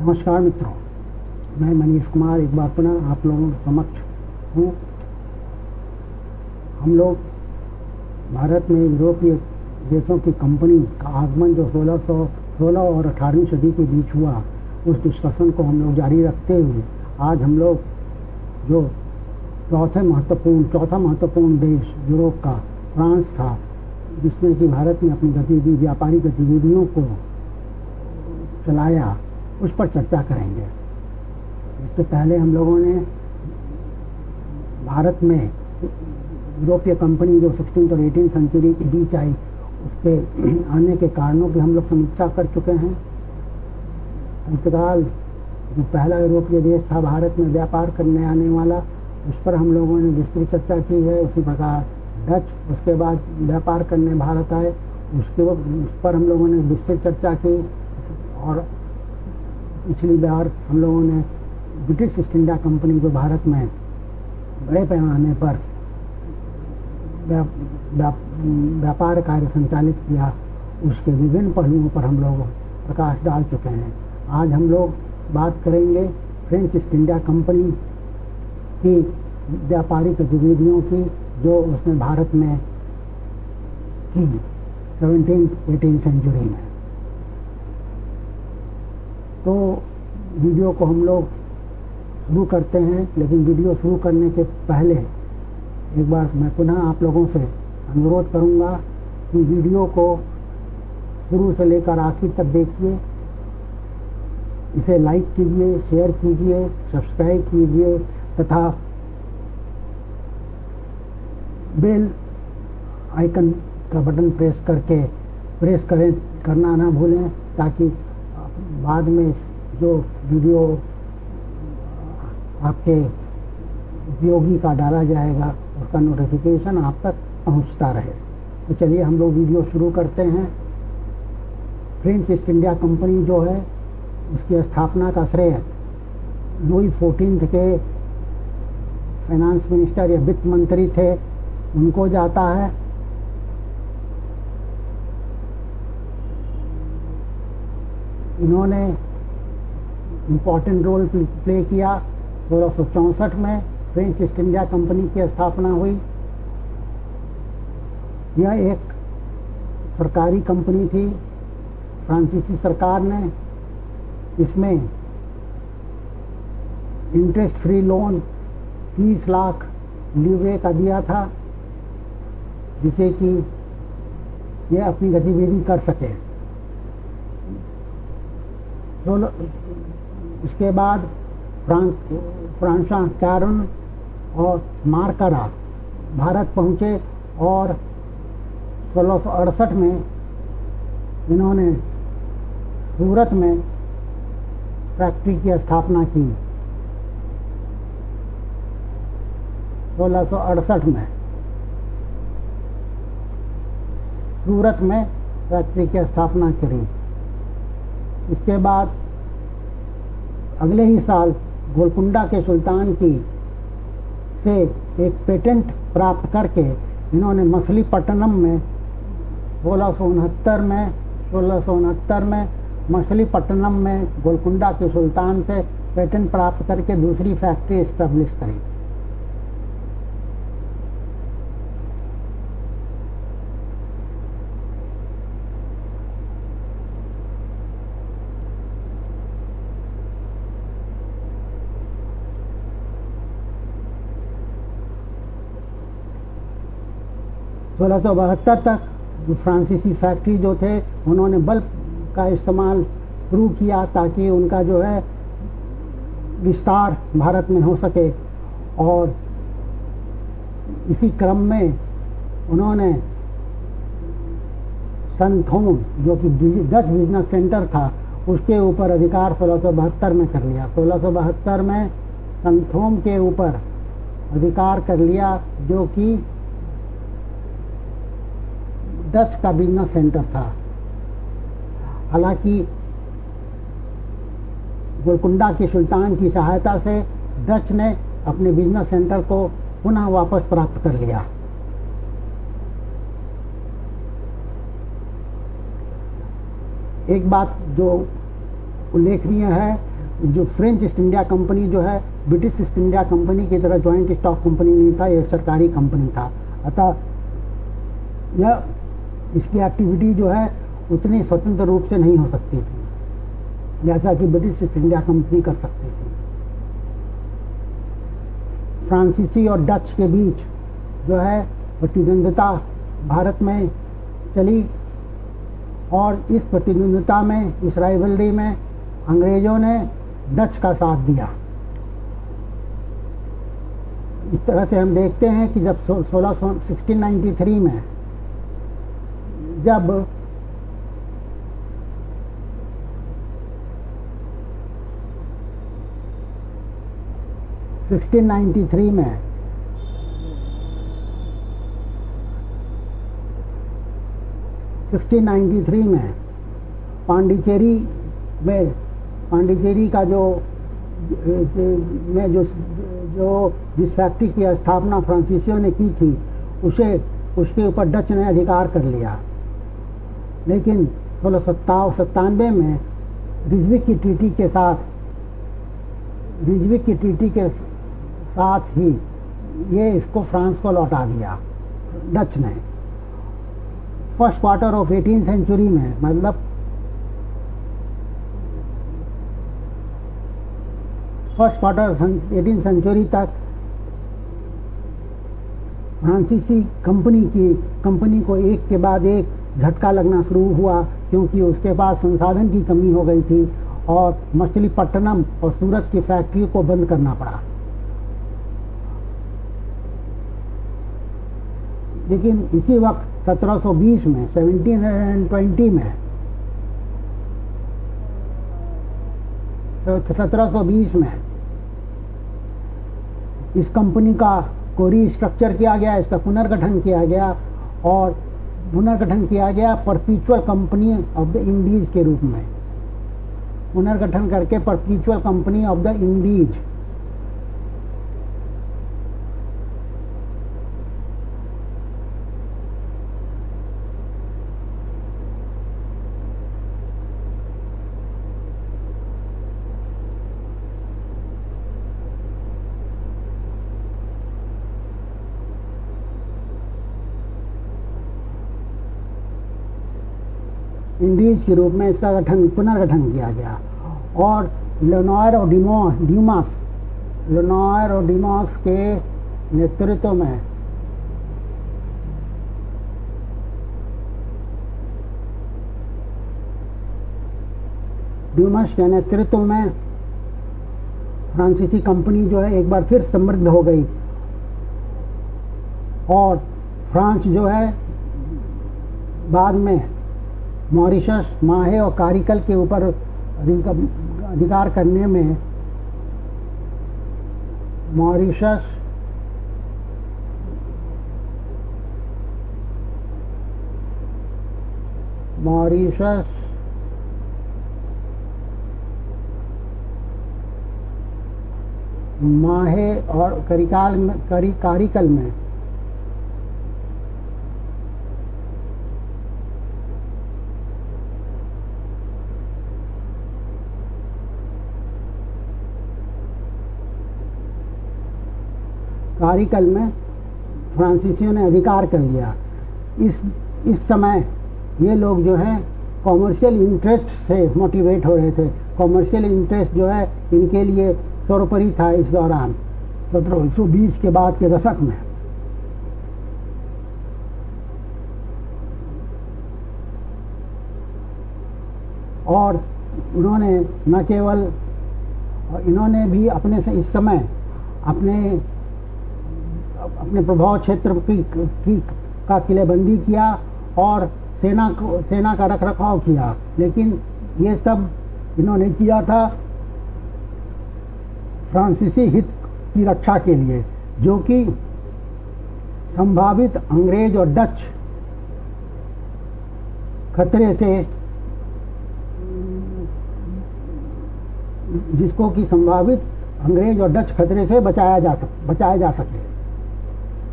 नमस्कार मित्रों, मैं मनीष कुमार एक बार पुनः आप लोगों के समक्ष हूँ। हम लोग भारत में यूरोपीय देशों की कंपनी का आगमन जो 1616 और 18वीं सदी के बीच हुआ, उस डिस्कशन को हम लोग जारी रखते हुए आज हम लोग जो चौथा महत्वपूर्ण देश यूरोप का फ्रांस था, जिसमें कि भारत ने अपनी व्यापारिक गतिविधियों को चलाया, उस पर चर्चा करेंगे। इससे पहले हम लोगों ने भारत में यूरोपीय कंपनी जो 16th और 18th सेंचुरी के बीच आई, उसके आने के कारणों की हम लोग समीक्षा कर चुके हैं। पुर्तगाल जो पहला यूरोपीय देश था भारत में व्यापार करने आने वाला, उस पर हम लोगों ने विस्तृत चर्चा की है। उसी प्रकार डच उसके बाद व्यापार करने भारत आए, उस पर हम लोगों ने विस्तृत चर्चा की। और पिछली बार हम लोगों ने ब्रिटिश ईस्ट इंडिया कंपनी जो भारत में बड़े पैमाने पर व्यापार कार्य संचालित किया, उसके विभिन्न पहलुओं पर हम लोग प्रकाश डाल चुके हैं। आज हम लोग बात करेंगे फ्रेंच ईस्ट इंडिया कंपनी की व्यापारिक गतिविधियों की, जो उसने भारत में की 17th-18th सेंचुरी में। तो वीडियो को हम लोग शुरू करते हैं, लेकिन वीडियो शुरू करने के पहले एक बार मैं पुनः आप लोगों से अनुरोध करूंगा कि वीडियो को शुरू से लेकर आखिर तक देखिए, इसे लाइक कीजिए, शेयर कीजिए, सब्सक्राइब कीजिए तथा बेल आइकन का बटन प्रेस करना ना भूलें, ताकि बाद में जो वीडियो आपके उपयोगी का डाला जाएगा, उसका नोटिफिकेशन आप तक पहुंचता रहे। तो चलिए हम लोग वीडियो शुरू करते हैं। फ्रेंच ईस्ट इंडिया कंपनी जो है, उसकी स्थापना का श्रेय लुई 14 के फाइनेंस मिनिस्टर या वित्त मंत्री थे, उनको जाता है। इन्होंने इम्पोर्टेंट रोल प्ले किया। 1664 में फ्रेंच ईस्ट इंडिया कंपनी की स्थापना हुई। यह एक सरकारी कंपनी थी। फ्रांसीसी सरकार ने इसमें इंटरेस्ट फ्री लोन 30 लाख लीवरे का दिया था, जिसे कि यह अपनी गतिविधि कर सके। इसके बाद फ्रांसवा कैरन और मार्करा भारत पहुँचे और 1668 में इन्होंने सूरत में फैक्ट्री की स्थापना की। 1668 में सूरत में फैक्ट्री की स्थापना करी। इसके बाद अगले ही साल गोलकुंडा के सुल्तान से एक पेटेंट प्राप्त करके इन्होंने मछलीपट्टनम में 1669 में मछलीपट्टनम में गोलकुंडा के सुल्तान से पेटेंट प्राप्त करके दूसरी फैक्ट्री एस्टेब्लिश करी। सोलह 1672 तक फ्रांसीसी फैक्ट्री जो थे, उन्होंने बल्ब का इस्तेमाल शुरू किया ताकि उनका जो है विस्तार भारत में हो सके। और इसी क्रम में उन्होंने संथोम, जो कि डच बिजनेस सेंटर था, उसके ऊपर अधिकार 1672 में कर लिया। 1672 में संथोम के ऊपर अधिकार कर लिया, जो कि डच का बिजनेस सेंटर था। हालांकि गोलकुंडा के सुल्तान की सहायता से डच ने अपने बिजनेस सेंटर को पुनः वापस प्राप्त कर लिया। एक बात जो उल्लेखनीय है, जो फ्रेंच ईस्ट इंडिया कंपनी जो है ब्रिटिश ईस्ट इंडिया कंपनी की तरह जॉइंट स्टॉक कंपनी नहीं था, यह सरकारी कंपनी था। अतः यह इसकी एक्टिविटी जो है उतनी स्वतंत्र रूप से नहीं हो सकती थी जैसा कि ब्रिटिश ईस्ट इंडिया कंपनी कर सकती थी। फ्रांसीसी और डच के बीच जो है प्रतिद्वंद्विता भारत में चली और इस प्रतिद्वंद्विता में, इस राइवलरी में अंग्रेज़ों ने डच का साथ दिया। इस तरह से हम देखते हैं कि जब 1693 में जब में 1693 में पांडिचेरी का जो जिस फैक्ट्री की स्थापना फ्रांसीसियों ने की थी उसके ऊपर डच ने अधिकार कर लिया। लेकिन 1697 में रिजविक की ट्रीटी के साथ ही ये इसको फ्रांस को लौटा दिया डच ने। First quarter of 18th century में, मतलब फर्स्ट क्वार्टर 18th सेंचुरी तक फ्रांसीसी कंपनी को एक के बाद एक झटका लगना शुरू हुआ, क्योंकि उसके पास संसाधन की कमी हो गई थी और मछलीपट्टनम और सूरत की फैक्ट्री को बंद करना पड़ा। लेकिन इसी वक्त 1720 में 1720 में 1720 में इस कंपनी को रीस्ट्रक्चर किया गया, इसका पुनर्गठन किया गया और पुनर्गठन किया गया परपीचुअल कंपनी ऑफ द इंडीज के रूप में। पुनर्गठन करके परपीचुअल company of the Indies. Indies के रूप में इसका पुनर्गठन किया गया और लेनोयर और डिमास के नेतृत्व में फ्रांसीसी कंपनी जो है एक बार फिर समृद्ध हो गई और फ्रांस जो है बाद में मॉरिशस, माहे और कारिकल के ऊपर अधिकार करने में मॉरिशस, माहे और कारिकल में फ्रांसीसियों ने अधिकार कर लिया। इस समय ये लोग जो हैं कॉमर्शियल इंटरेस्ट से मोटिवेट हो रहे थे। कॉमर्शियल इंटरेस्ट जो है इनके लिए सर्वोपरि था इस दौरान 1720 के बाद के दशक में। और इन्होंने भी इस समय अपने प्रभाव क्षेत्र का किलेबंदी किया और सेना का रखरखाव किया। लेकिन ये सब इन्होंने किया था फ्रांसीसी हित की रक्षा के लिए, जो कि संभावित अंग्रेज और डच खतरे से, जिसको कि संभावित अंग्रेज और डच खतरे से बचाया जा सके।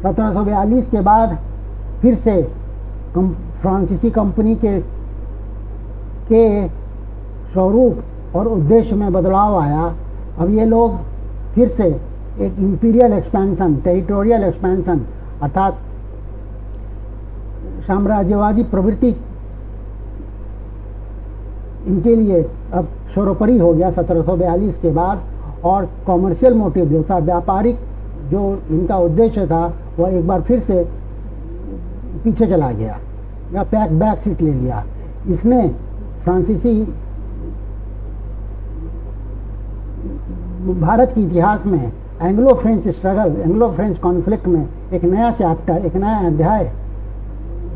1742 के बाद फिर से फ्रांसीसी कंपनी के स्वरूप और उद्देश्य में बदलाव आया। अब ये लोग फिर से एक इंपीरियल एक्सपेंशन, टेरिटोरियल एक्सपेंशन अर्थात साम्राज्यवादी प्रवृत्ति इनके लिए अब सर्वोपरि हो गया 1742 के बाद। और कॉमर्शियल मोटिव जो था, व्यापारिक जो इनका उद्देश्य था, वह एक बार फिर से पीछे चला गया या बैक सीट ले लिया। इसने फ्रांसीसी भारत के इतिहास में Anglo French struggle, Anglo French conflict में एक नया चैप्टर, एक नया अध्याय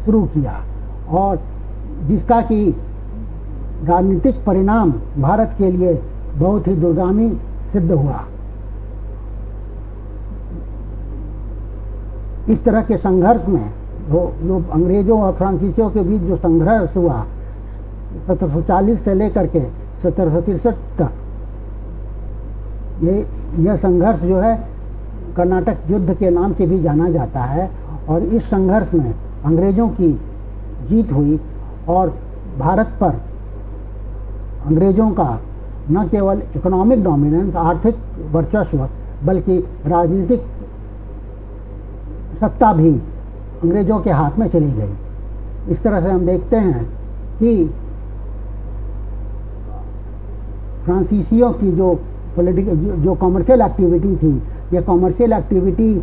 शुरू किया और जिसका कि राजनीतिक परिणाम भारत के लिए बहुत ही दूरगामी सिद्ध हुआ। इस तरह के संघर्ष में जो अंग्रेजों और फ्रांसीसियों के बीच जो संघर्ष हुआ 1740 से लेकर के 1763 तक, यह संघर्ष जो है कर्नाटक युद्ध के नाम से भी जाना जाता है। और इस संघर्ष में अंग्रेजों की जीत हुई और भारत पर अंग्रेजों का न केवल इकोनॉमिक डोमिनेंस, आर्थिक वर्चस्व, बल्कि राजनीतिक सत्ता भी अंग्रेजों के हाथ में चली गई। इस तरह से हम देखते हैं कि फ्रांसीसियों की जो जो कॉमर्शियल एक्टिविटी थी, ये कॉमर्शियल एक्टिविटी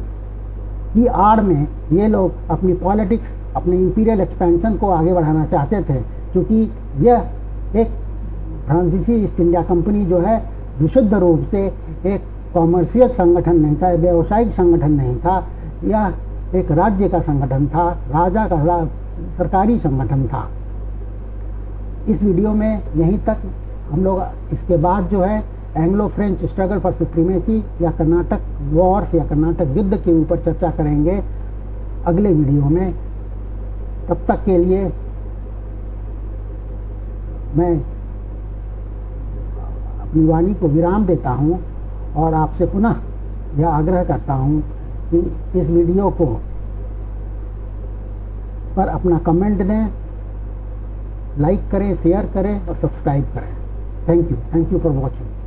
की आड़ में ये लोग अपनी पॉलिटिक्स, अपने इंपीरियल एक्सपेंशन को आगे बढ़ाना चाहते थे, क्योंकि यह एक फ्रांसीसी ईस्ट इंडिया कंपनी जो है विशुद्ध रूप से एक कॉमर्शियल संगठन नहीं था, व्यावसायिक संगठन नहीं था, यह एक राज्य का संगठन था, राजा का सरकारी संगठन था। इस वीडियो में यहीं तक हम लोग इसके बाद जो है Anglo French struggle for supremacy या कर्नाटक वॉर्स या कर्नाटक युद्ध के ऊपर चर्चा करेंगे अगले वीडियो में। तब तक के लिए मैं अपनी वाणी को विराम देता हूँ और आपसे पुनः यह आग्रह करता हूँ कि इस वीडियो को पर अपना कमेंट दें, लाइक करें, शेयर करें और सब्सक्राइब करें। Thank you for watching.